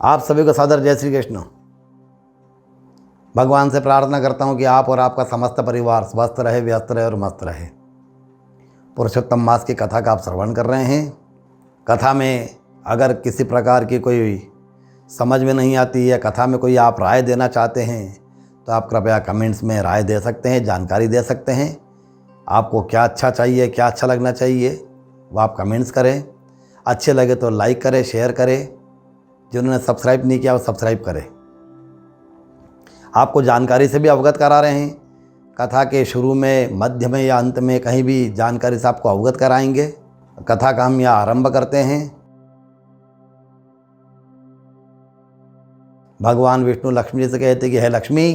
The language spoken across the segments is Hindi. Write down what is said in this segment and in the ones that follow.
आप सभी को सादर जय श्री कृष्ण। भगवान से प्रार्थना करता हूँ कि आप और आपका समस्त परिवार स्वस्थ रहे, व्यस्त रहे और मस्त रहे। पुरुषोत्तम मास की कथा का आप श्रवण कर रहे हैं। कथा में अगर किसी प्रकार की कोई समझ में नहीं आती है, कथा में कोई आप राय देना चाहते हैं तो आप कृपया कमेंट्स में राय दे सकते हैं, जानकारी दे सकते हैं। आपको क्या अच्छा चाहिए, क्या अच्छा लगना चाहिए वो आप कमेंट्स करें। अच्छे लगे तो लाइक करें, शेयर करें। जिन्होंने सब्सक्राइब नहीं किया वो सब्सक्राइब करें। आपको जानकारी से भी अवगत करा रहे हैं। कथा के शुरू में, मध्य में या अंत में कहीं भी जानकारी से आपको अवगत कराएंगे। कथा का हम यहाँ आरंभ करते हैं। भगवान विष्णु लक्ष्मी जी से कहते कि हे लक्ष्मी,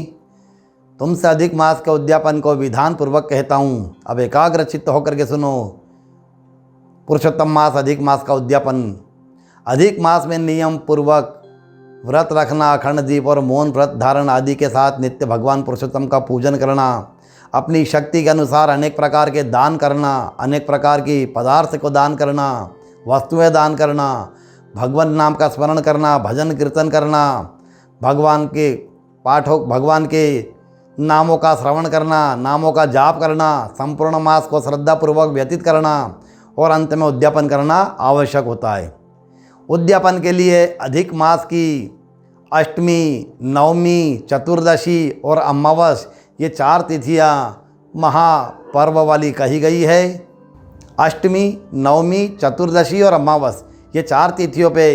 तुमसे अधिक मास के उद्यापन को विधान पूर्वक कहता हूँ, अब एकाग्र चित्त होकर के सुनो। पुरुषोत्तम मास, अधिक मास का उद्यापन। अधिक मास में नियम पूर्वक व्रत रखना, अखंड दीप और मौन व्रत धारण आदि के साथ नित्य भगवान पुरुषोत्तम का पूजन करना, अपनी शक्ति के अनुसार अनेक प्रकार के दान करना, अनेक प्रकार की पदार्थ को दान करना, वस्तुएं दान करना, भगवान नाम का स्मरण करना, भजन कीर्तन करना, भगवान के पाठों, भगवान के नामों का श्रवण करना, नामों का जाप करना, संपूर्ण मास को श्रद्धापूर्वक व्यतीत करना और अंत में उद्यापन करना आवश्यक होता है। उद्यापन के लिए अधिक मास की अष्टमी, नवमी, चतुर्दशी और अमावस, ये 4 तिथियाँ महापर्व वाली कही गई है। अष्टमी, नवमी, चतुर्दशी और अमावस, ये 4 तिथियों पे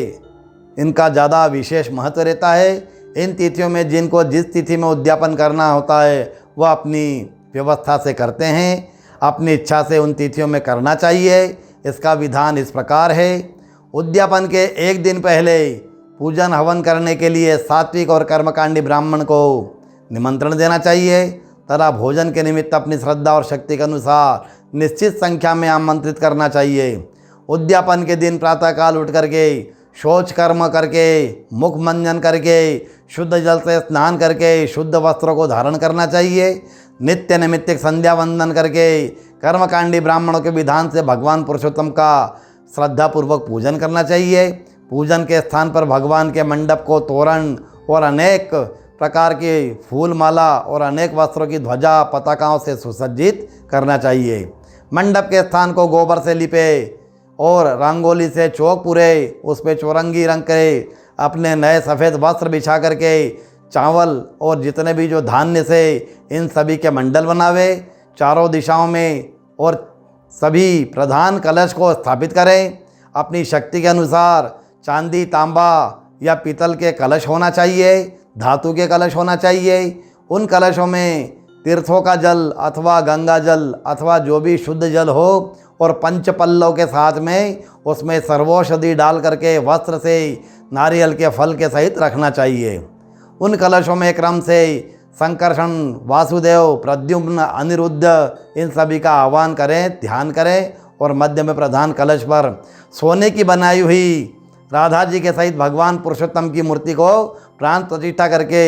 इनका ज़्यादा विशेष महत्व रहता है। इन तिथियों में जिनको जिस तिथि में उद्यापन करना होता है वह अपनी व्यवस्था से करते हैं, अपनी इच्छा से उन तिथियों में करना चाहिए। इसका विधान इस प्रकार है। उद्यापन के एक दिन पहले पूजन हवन करने के लिए सात्विक और कर्मकांडी ब्राह्मण को निमंत्रण देना चाहिए तथा भोजन के निमित्त अपनी श्रद्धा और शक्ति के अनुसार निश्चित संख्या में आमंत्रित करना चाहिए। उद्यापन के दिन प्रातःकाल उठ करके शौच कर्म करके, मुख मंजन करके, शुद्ध जल से स्नान करके शुद्ध वस्त्रों को धारण करना चाहिए। नित्य नैमित्तिक संध्या वंदन करके कर्मकांडी ब्राह्मणों के विधान से भगवान पुरुषोत्तम का श्रद्धापूर्वक पूजन करना चाहिए। पूजन के स्थान पर भगवान के मंडप को तोरण और अनेक प्रकार के फूल माला और अनेक वस्त्रों की ध्वजा पताकाओं से सुसज्जित करना चाहिए। मंडप के स्थान को गोबर से लिपे और रंगोली से चौक पूरे, उस पर चौरंगी रंग करे, अपने नए सफ़ेद वस्त्र बिछा करके चावल और जितने भी जो धान्य से इन सभी के मंडल बनावे। चारों दिशाओं में और सभी प्रधान कलश को स्थापित करें। अपनी शक्ति के अनुसार चांदी, तांबा या पीतल के कलश होना चाहिए, धातु के कलश होना चाहिए। उन कलशों में तीर्थों का जल अथवा गंगा जल अथवा जो भी शुद्ध जल हो और पंचपल्लव के साथ में उसमें सर्वौषधि डाल करके वस्त्र से नारियल के फल के सहित रखना चाहिए। उन कलशों में क्रम से संकर्षण, वासुदेव, प्रद्युम्न, अनिरुद्ध, इन सभी का आह्वान करें, ध्यान करें और मध्य में प्रधान कलश पर सोने की बनाई हुई राधा जी के सहित भगवान पुरुषोत्तम की मूर्ति को प्राण प्रतिष्ठा करके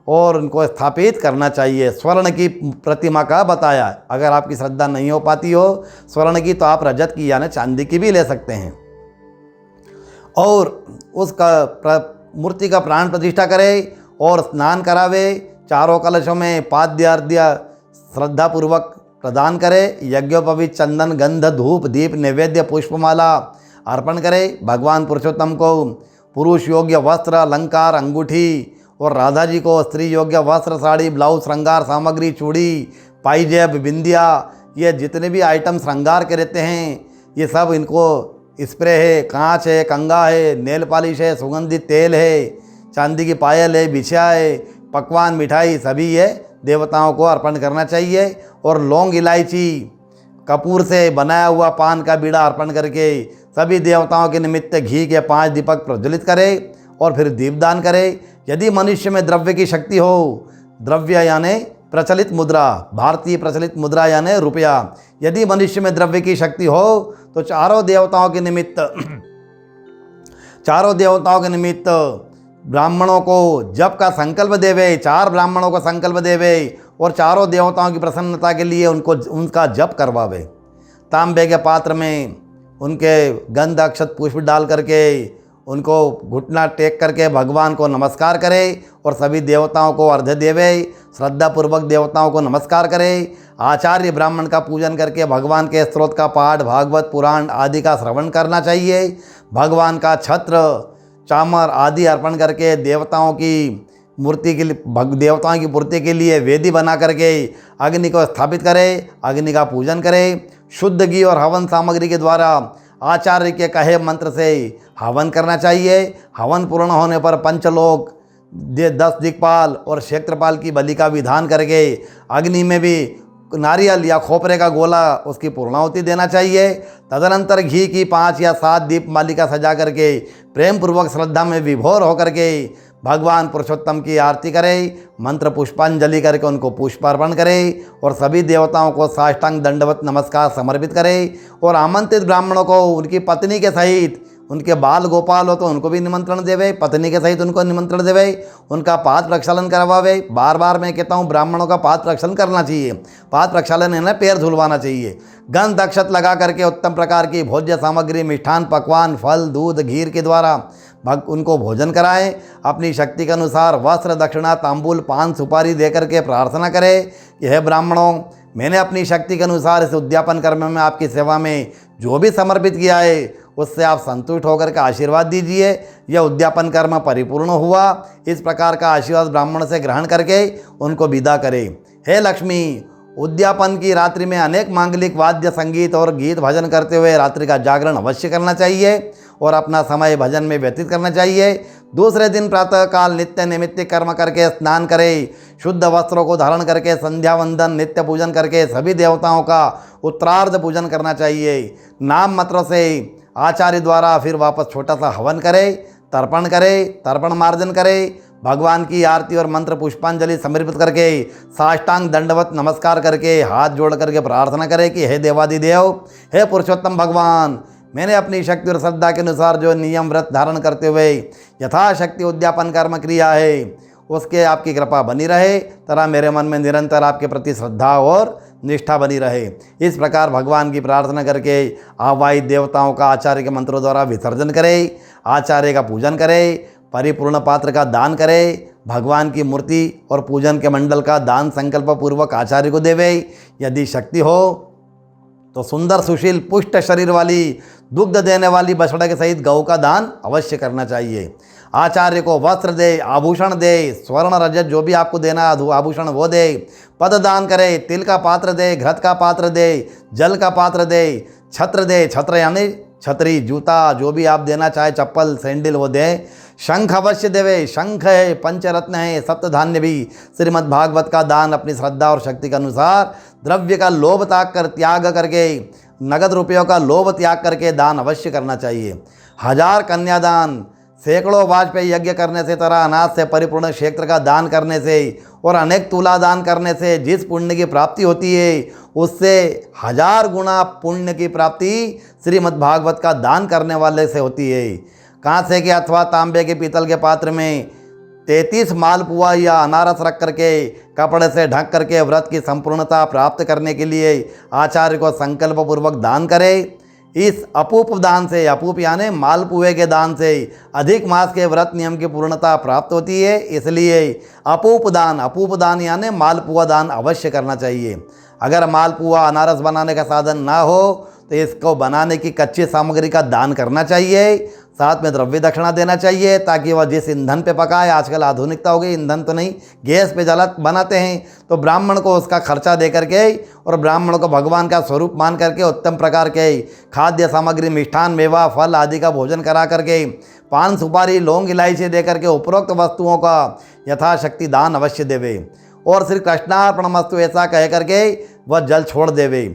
और उनको स्थापित करना चाहिए। स्वर्ण की प्रतिमा का बताया। अगर आपकी श्रद्धा नहीं हो पाती हो स्वर्ण की, तो आप रजत की यानी चांदी की भी ले सकते हैं और उसका मूर्ति का प्राण प्रतिष्ठा करें और स्नान करावे। चारों कलशों में पाद्य अर्घ्य श्रद्धापूर्वक प्रदान करें। यज्ञोपवीत चंदन, गंध, धूप, दीप, नैवेद्य, पुष्पमाला अर्पण करें। भगवान पुरुषोत्तम को पुरुष योग्य वस्त्र, अलंकार, अंगूठी और राधा जी को स्त्री योग्य वस्त्र, साड़ी, ब्लाउज, श्रृंगार सामग्री, चूड़ी, पाइजेब, बिंदिया, ये जितने भी आइटम श्रृंगार के रहते हैं ये सब इनको स्प्रे है, कांच है, कंगा है, नेल पॉलिश है, सुगंधित तेल है, चांदी की पायल है, बिछिया है, पकवान, मिठाई, सभी ये देवताओं को अर्पण करना चाहिए। और लौंग, इलायची, कपूर से बनाया हुआ पान का बीड़ा अर्पण करके सभी देवताओं के निमित्त घी के 5 दीपक प्रज्वलित करें और फिर दीपदान करें। यदि मनुष्य में द्रव्य की शक्ति हो, द्रव्य यानी प्रचलित मुद्रा, भारतीय प्रचलित मुद्रा यानी रुपया, यदि मनुष्य में द्रव्य की शक्ति हो तो चारों देवताओं के निमित्त ब्राह्मणों को जप का संकल्प देवे, 4 ब्राह्मणों को संकल्प देवे और चारों देवताओं की प्रसन्नता के लिए उनका जप करवावे। तांबे के पात्र में उनके गंध, अक्षत, पुष्प डाल करके उनको घुटना टेक करके भगवान को नमस्कार करे और सभी देवताओं को अर्घ्य देवे, श्रद्धापूर्वक देवताओं को नमस्कार करे। आचार्य ब्राह्मण का पूजन करके भगवान के स्तोत्र का पाठ, भागवत पुराण आदि का श्रवण करना चाहिए। भगवान का छत्र, चामर आदि अर्पण करके देवताओं की मूर्ति के लिए, देवताओं की पूर्ति के लिए वेदी बना करके अग्नि को स्थापित करे, अग्नि का पूजन करे। शुद्ध घी और हवन सामग्री के द्वारा आचार्य के कहे मंत्र से हवन करना चाहिए। हवन पूर्ण होने पर पंचलोक, 10 दिक्पाल और क्षेत्रपाल की बलि का विधान करके अग्नि में भी नारियल या खोपरे का गोला उसकी पूर्णाहुति देना चाहिए। तदनंतर घी की 5 या 7 दीप मालिका सजा करके प्रेम पूर्वक श्रद्धा में विभोर होकर के भगवान पुरुषोत्तम की आरती करे, मंत्र पुष्पांजलि करके उनको पुष्पार्पण करे और सभी देवताओं को साष्टांग दंडवत नमस्कार समर्पित करे। और आमंत्रित ब्राह्मणों को उनकी पत्नी के सहित, उनके बाल गोपाल हो तो उनको भी निमंत्रण देवे, पत्नी के सहित उनको निमंत्रण देवे, उनका पाद प्रक्षालन करवावे। बार बार मैं कहता हूँ ब्राह्मणों का पाद प्रक्षालन करना चाहिए। पाद प्रक्षालन है ना, पैर धुलवाना चाहिए। गंध अक्षत लगा करके उत्तम प्रकार की भोज्य सामग्री, मिष्ठान, पकवान, फल, दूध, घीर के द्वारा उनको भोजन कराएं। अपनी शक्ति के अनुसार वस्त्र, दक्षिणा, तांबूल, पान, सुपारी दे करके प्रार्थना करें। यह ब्राह्मणों, मैंने अपनी शक्ति के अनुसार इस उद्यापन कर्म में आपकी सेवा में जो भी समर्पित किया है उससे आप संतुष्ट होकर के आशीर्वाद दीजिए। यह उद्यापन कर्म परिपूर्ण हुआ। इस प्रकार का आशीर्वाद ब्राह्मण से ग्रहण करके उनको विदा करें। हे लक्ष्मी, उद्यापन की रात्रि में अनेक मांगलिक वाद्य, संगीत और गीत भजन करते हुए रात्रि का जागरण अवश्य करना चाहिए और अपना समय भजन में व्यतीत करना चाहिए। दूसरे दिन प्रातःकाल नित्य नैमित्तिक कर्म करके स्नान करें। शुद्ध वस्त्रों को धारण करके संध्या वंदन, नित्य पूजन करके सभी देवताओं का उत्तरार्ध पूजन करना चाहिए। नाम मंत्र से आचार्य द्वारा फिर वापस छोटा सा हवन करे, तर्पण करे, तर्पण मार्जन करे। भगवान की आरती और मंत्र पुष्पांजलि समर्पित करके साष्टांग दंडवत नमस्कार करके हाथ जोड़ करके प्रार्थना करें कि हे देवादिदेव, हे पुरुषोत्तम भगवान, मैंने अपनी शक्ति और श्रद्धा के अनुसार जो नियम व्रत धारण करते हुए यथाशक्ति उद्यापन कर्म क्रिया है उसके आपकी कृपा बनी रहे, तरह मेरे मन में निरंतर आपके प्रति श्रद्धा और निष्ठा बनी रहे। इस प्रकार भगवान की प्रार्थना करके आवाहित देवताओं का आचार्य के मंत्रों द्वारा विसर्जन करें, आचार्य का पूजन करें, परिपूर्ण पात्र का दान करें, भगवान की मूर्ति और पूजन के मंडल का दान संकल्प पूर्वक आचार्य को देवे। यदि शक्ति हो तो सुंदर, सुशील, पुष्ट शरीर वाली, दुग्ध देने वाली बछड़ा के सहित गौ का दान अवश्य करना चाहिए। आचार्य को वस्त्र दे, आभूषण दे, स्वर्ण रजत जो भी आपको देना आभूषण वो दे, पद दान करे, तिल का पात्र दे, घृत का पात्र दे, जल का पात्र दे, छत्र दे, छत्र यानी छतरी, जूता जो भी आप देना चाहे, चप्पल, सैंडल वो दे। शंख अवश्य देवे, शंख है, पंचरत्न है, सप्तधान्य भी। श्रीमद् भागवत का दान अपनी श्रद्धा और शक्ति के अनुसार द्रव्य का लोभ त्याग करके, नगद रुपयों का लोभ त्याग करके दान अवश्य करना चाहिए। 1000 कन्यादान, सैकड़ों वाजपेयी यज्ञ करने से, तरह अनाज से परिपूर्ण क्षेत्र का दान करने से और अनेक तुला दान करने से जिस पुण्य की प्राप्ति होती है उससे 1000 गुना पुण्य की प्राप्ति श्रीमद् भागवत का दान करने वाले से होती है। कांसे के अथवा तांबे के, पीतल के पात्र में 33 मालपुआ या अनारस रख करके कपड़े से ढक करके व्रत की संपूर्णता प्राप्त करने के लिए आचार्य को संकल्प पूर्वक दान करें। इस अपूप दान से, अपूप यानी मालपुए के दान से अधिक मास के व्रत नियम की पूर्णता प्राप्त होती है। इसलिए अपूप दान यानी मालपुआ दान अवश्य करना चाहिए। अगर मालपुआ, अनारस बनाने का साधन ना हो तो इसको बनाने की कच्ची सामग्री का दान करना चाहिए। साथ में द्रव्य दक्षिणा देना चाहिए ताकि वह जिस ईंधन पे पकाए, आजकल आधुनिकता हो गई, ईंधन तो नहीं, गैस पे जला बनाते हैं, तो ब्राह्मण को उसका खर्चा दे करके और ब्राह्मण को भगवान का स्वरूप मान करके उत्तम प्रकार के खाद्य सामग्री, मिष्ठान, मेवा, फल आदि का भोजन करा करके, पान, सुपारी, लौंग, इलायची दे करके उपरोक्त वस्तुओं का यथाशक्ति दान अवश्य देवे और श्री कृष्णार्पणमस्तु ऐसा कह करके वह जल छोड़ देवे।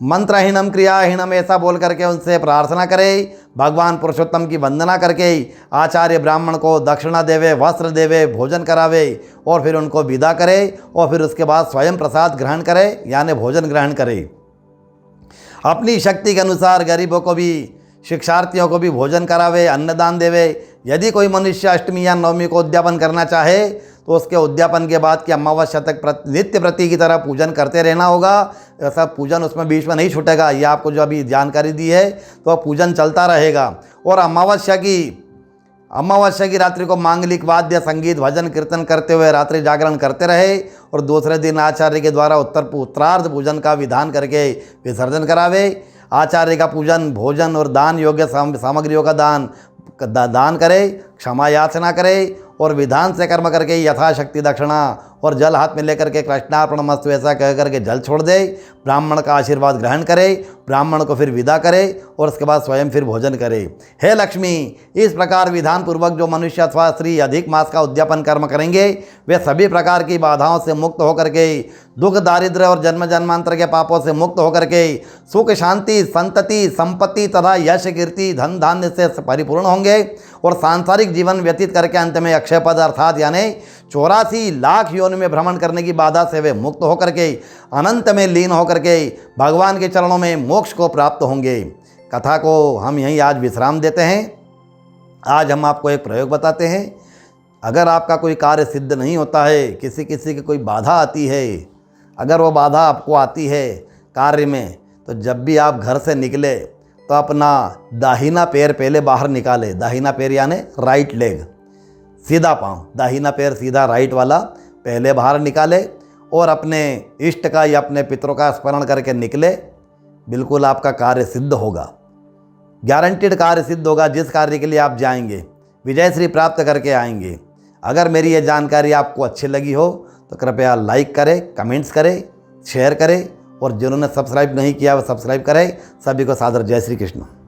मंत्रहीनम क्रियाहीनम ऐसा बोल करके उनसे प्रार्थना करें। भगवान पुरुषोत्तम की वंदना करके आचार्य ब्राह्मण को दक्षिणा देवे, वस्त्र देवे, भोजन करावे और फिर उनको विदा करे और फिर उसके बाद स्वयं प्रसाद ग्रहण करे यानी भोजन ग्रहण करे। अपनी शक्ति के अनुसार गरीबों को भी, शिक्षार्थियों को भी भोजन करावे, अन्नदान देवे। यदि कोई मनुष्य अष्टमी या नवमी को उद्यापन करना चाहे तो उसके उद्यापन के बाद की अमावस्या तक नित्य प्रति की तरह पूजन करते रहना होगा। ऐसा पूजन उसमें बीच में नहीं छूटेगा। ये आपको जो अभी जानकारी दी है तो पूजन चलता रहेगा। और अमावस्या की रात्रि को मांगलिक वाद्य संगीत भजन कीर्तन करते हुए रात्रि जागरण करते रहे और दूसरे दिन आचार्य के द्वारा उत्तरार्ध पूजन का विधान करके विसर्जन करावे। आचार्य का पूजन, भोजन और दान योग्य सामग्रियों का दान करे, क्षमा याचना करे और विधान से कर्म करके यथाशक्ति दक्षिणा और जल हाथ में लेकर के कृष्णार्पणमस्तु ऐसा कह करके जल छोड़ दे। ब्राह्मण का आशीर्वाद ग्रहण करे, ब्राह्मण को फिर विदा करे और उसके बाद स्वयं फिर भोजन करे। हे लक्ष्मी, इस प्रकार विधान पूर्वक जो मनुष्य अथवा स्त्री अधिक मास का उद्यापन कर्म करेंगे वे सभी प्रकार की बाधाओं से मुक्त होकर के, दुख दारिद्र्य और जन्म जन्मांतर के पापों से मुक्त होकर के सुख शांति संतति संपत्ति तथा यश कीर्ति धन धान्य से परिपूर्ण होंगे और सांसारिक जीवन व्यतीत करके अंत में अक्षय पद अर्थात यानी 84 लाख योनि में भ्रमण करने की बाधा से वे मुक्त होकर के अनंत में लीन होकर के भगवान के चरणों में मोक्ष को प्राप्त होंगे। कथा को हम यहीं आज विश्राम देते हैं। आज हम आपको एक प्रयोग बताते हैं। अगर आपका कोई कार्य सिद्ध नहीं होता है, किसी की कोई बाधा आती है, अगर वो बाधा आपको आती है कार्य में, तो जब भी आप घर से निकले तो अपना दाहिना पैर पहले बाहर निकाले। दाहिना पैर यानी राइट लेग, सीधा पाँव, दाहिना पैर सीधा राइट वाला पहले बाहर निकाले और अपने इष्ट का या अपने पितरों का स्मरण करके निकले। बिल्कुल आपका कार्य सिद्ध होगा, गारंटीड कार्य सिद्ध होगा। जिस कार्य के लिए आप जाएंगे विजय श्री प्राप्त करके आएंगे। अगर मेरी ये जानकारी आपको अच्छी लगी हो तो कृपया लाइक करें, कमेंट्स करें, शेयर करें और जिन्होंने सब्सक्राइब नहीं किया वो सब्सक्राइब करें। सभी को सादर जय श्री कृष्ण।